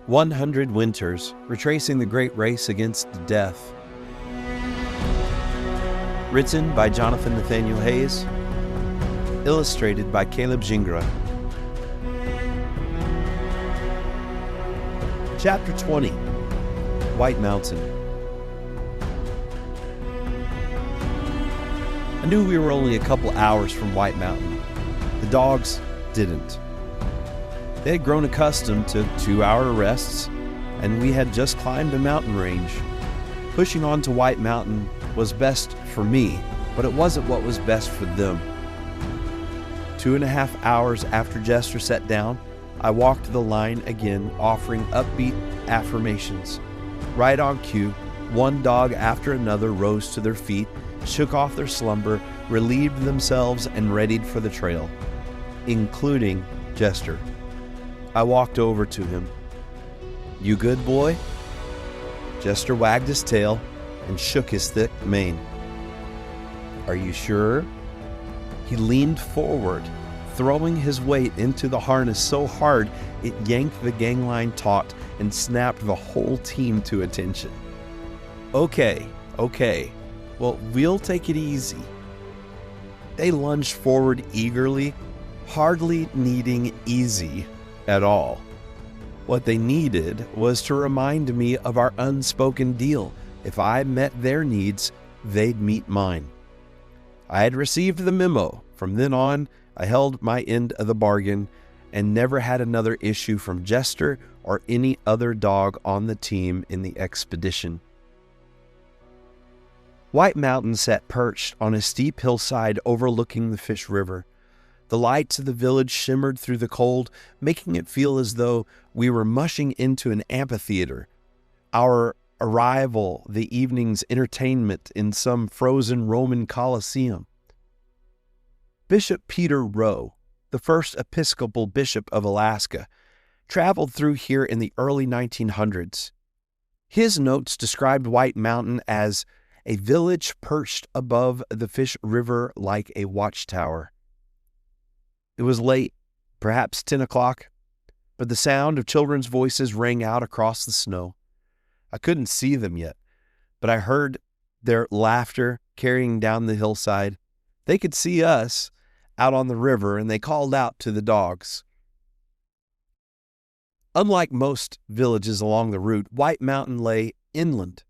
100 Winters, Retracing the Great Race Against Death. Written by Jonathan Nathaniel Hayes. Illustrated by Caleb Gingra. Chapter 20, White Mountain. I knew we were only a couple hours from White Mountain. The dogs didn't. They had grown accustomed to 2-hour rests, and we had just climbed a mountain range. Pushing on to White Mountain was best for me, but it wasn't what was best for them. 2.5 hours after Jester sat down, I walked the line again, offering upbeat affirmations. Right on cue, one dog after another rose to their feet, shook off their slumber, relieved themselves, and readied for the trail, including Jester. I walked over to him. "You good, boy?" Jester wagged his tail and shook his thick mane. "Are you sure?" He leaned forward, throwing his weight into the harness so hard it yanked the gangline taut and snapped the whole team to attention. Okay. Well, we'll take it easy." They lunged forward eagerly, hardly needing easy at all. What they needed was to remind me of our unspoken deal. If I met their needs, they'd meet mine. I had received the memo. From then on, I held my end of the bargain and never had another issue from Jester or any other dog on the team in the expedition. White Mountain sat perched on a steep hillside overlooking the Fish River. The lights of the village shimmered through the cold, making it feel as though we were mushing into an amphitheater. Our arrival, the evening's entertainment in some frozen Roman Colosseum. Bishop Peter Rowe, the first Episcopal bishop of Alaska, traveled through here in the early 1900s. His notes described White Mountain as a village perched above the Fish River like a watchtower. It was late, perhaps 10 o'clock, but the sound of children's voices rang out across the snow. I couldn't see them yet, but I heard their laughter carrying down the hillside. They could see us out on the river, and they called out to the dogs. Unlike most villages along the route, White Mountain lay inland.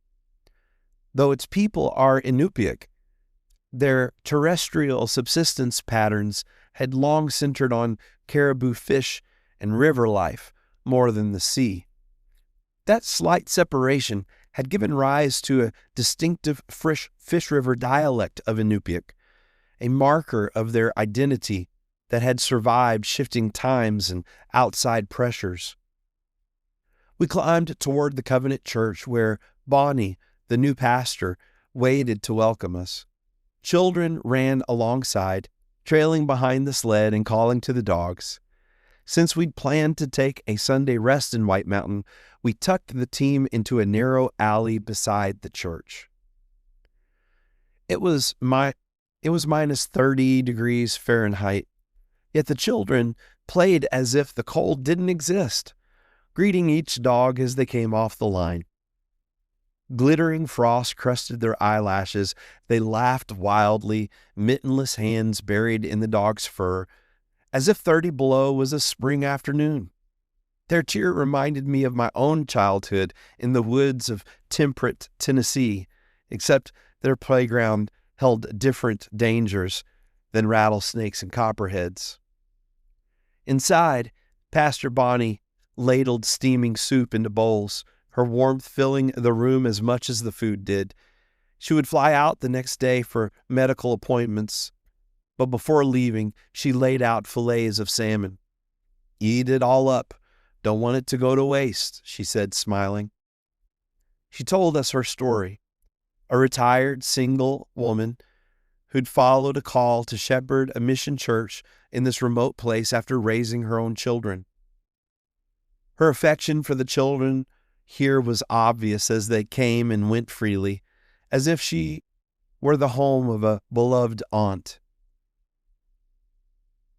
Though its people are Inupiaq, their terrestrial subsistence patterns had long centered on caribou fish and river life more than the sea. That slight separation had given rise to a distinctive Fish River dialect of Inupiaq, a marker of their identity that had survived shifting times and outside pressures. We climbed toward the Covenant Church where Bonnie, the new pastor, waited to welcome us. Children ran alongside, trailing behind the sled and calling to the dogs. Since we'd planned to take a Sunday rest in White Mountain, we tucked the team into a narrow alley beside the church. It was minus 30 degrees Fahrenheit, yet the children played as if the cold didn't exist, greeting each dog as they came off the line. Glittering frost crusted their eyelashes. They laughed wildly, mittenless hands buried in the dog's fur, as if 30 below was a spring afternoon. Their cheer reminded me of my own childhood in the woods of temperate Tennessee, except their playground held different dangers than rattlesnakes and copperheads. Inside, Pastor Bonnie ladled steaming soup into bowls, her warmth filling the room as much as the food did. She would fly out the next day for medical appointments, but before leaving, she laid out fillets of salmon. "Eat it all up. Don't want it to go to waste," she said, smiling. She told us her story, a retired single woman who'd followed a call to shepherd a mission church in this remote place after raising her own children. Her affection for the children here was obvious as they came and went freely, as if she were the home of a beloved aunt.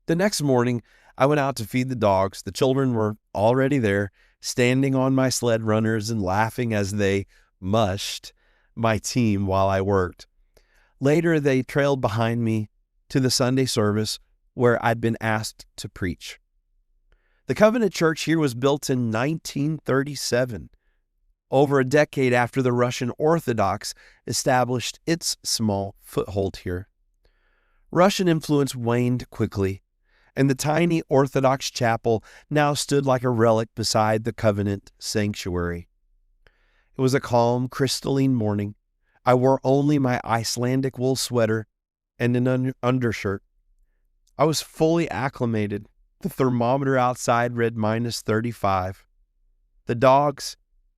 The next morning, I went out to feed the dogs. The children were already there, standing on my sled runners and laughing as they mushed my team while I worked. Later, they trailed behind me to the Sunday service where I'd been asked to preach. The Covenant Church here was built in 1937, over a decade after the Russian Orthodox established its small foothold here. Russian influence waned quickly, and the tiny Orthodox chapel now stood like a relic beside the Covenant sanctuary. It was a calm, crystalline morning. I wore only my Icelandic wool sweater and an undershirt. I was fully acclimated. The thermometer outside read -35. The dogs,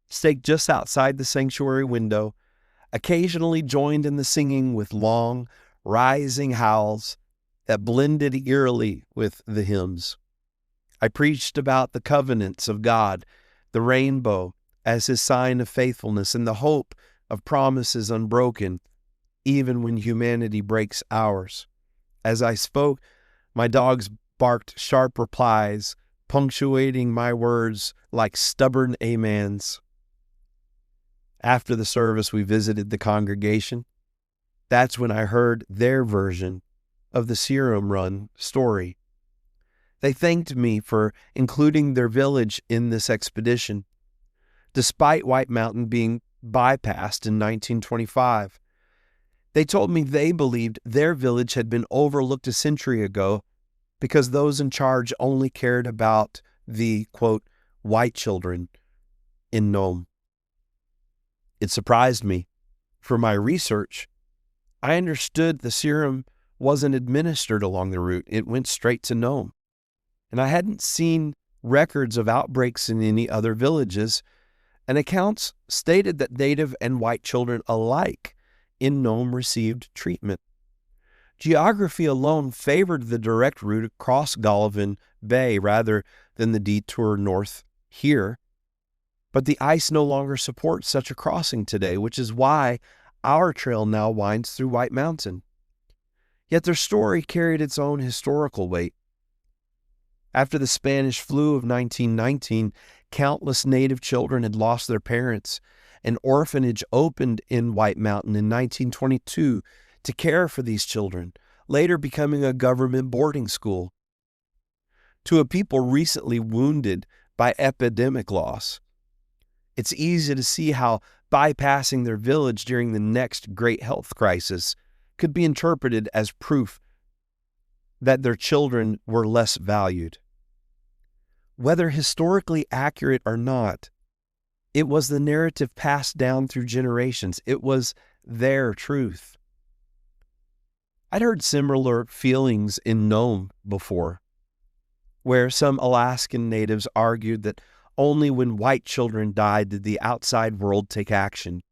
staked just outside the sanctuary window, occasionally joined in the singing with long, rising howls that blended eerily with the hymns. I preached about the covenants of God, the rainbow as his sign of faithfulness, and the hope of promises unbroken, even when humanity breaks ours. As I spoke, my dogs barked sharp replies, punctuating my words like stubborn amens. After the service, we visited the congregation. That's when I heard their version of the Serum Run story. They thanked me for including their village in this expedition, despite White Mountain being bypassed in 1925. They told me they believed their village had been overlooked a century ago because those in charge only cared about the, quote, white children in Nome. It surprised me. For my research, I understood the serum wasn't administered along the route. It went straight to Nome. And I hadn't seen records of outbreaks in any other villages, and accounts stated that native and white children alike in Nome received treatment. Geography alone favored the direct route across Golovin Bay rather than the detour north here. But the ice no longer supports such a crossing today, which is why our trail now winds through White Mountain. Yet their story carried its own historical weight. After the Spanish flu of 1919, countless native children had lost their parents. An orphanage opened in White Mountain in 1922 to care for these children, later becoming a government boarding school. To a people recently wounded by epidemic loss, it's easy to see how bypassing their village during the next great health crisis could be interpreted as proof that their children were less valued. Whether historically accurate or not, it was the narrative passed down through generations. It was their truth. I'd heard similar feelings in Nome before, where some Alaskan natives argued that only when white children died did the outside world take action.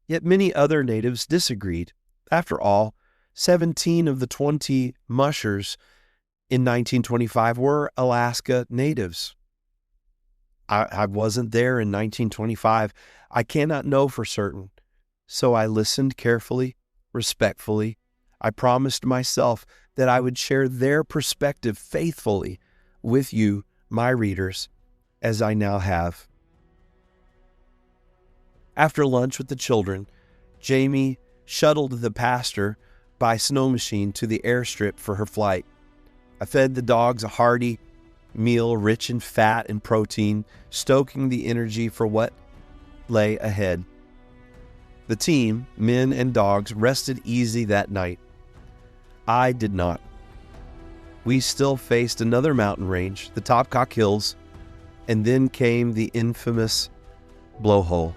Yet many other natives disagreed. After all, 17 of the 20 mushers in 1925 were Alaska natives. I wasn't there in 1925. I cannot know for certain. So I listened carefully, respectfully. I promised myself that I would share their perspective faithfully with you, my readers, as I now have. After lunch with the children, Jamie shuttled the pastor by snow machine to the airstrip for her flight. I fed the dogs a hearty meal rich in fat and protein, stoking the energy for what lay ahead. The team, men and dogs, rested easy that night. I did not. We still faced another mountain range, the Topcock Hills, and then came the infamous blowhole.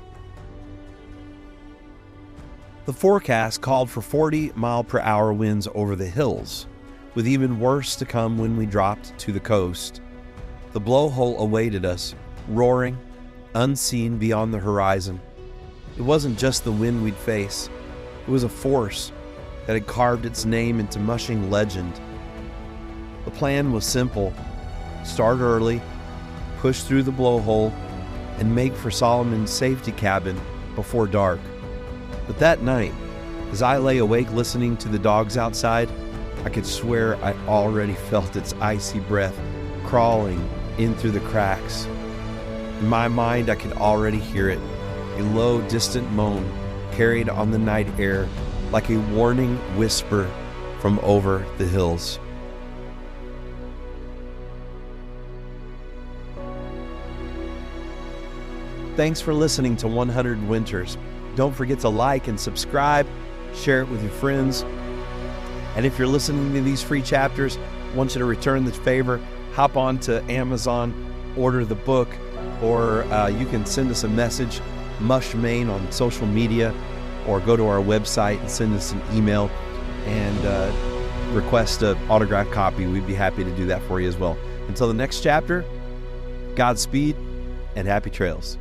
The forecast called for 40-mile-per-hour winds over the hills, with even worse to come when we dropped to the coast. The blowhole awaited us, roaring, unseen beyond the horizon. It wasn't just the wind we'd face. It was a force that had carved its name into mushing legend. The plan was simple. Start early, push through the blowhole, and make for Solomon's safety cabin before dark. But that night, as I lay awake listening to the dogs outside, I could swear I already felt its icy breath crawling in through the cracks. In my mind, I could already hear it, a low, distant moan carried on the night air like a warning whisper from over the hills. Thanks for listening to 100 Winters. Don't forget to like and subscribe, share it with your friends. And if you're listening to these free chapters, I want you to return the favor, hop on to Amazon, order the book, or you can send us a message, Mush Maine, on social media, or go to our website and send us an email and request an autographed copy. We'd be happy to do that for you as well. Until the next chapter, Godspeed and happy trails.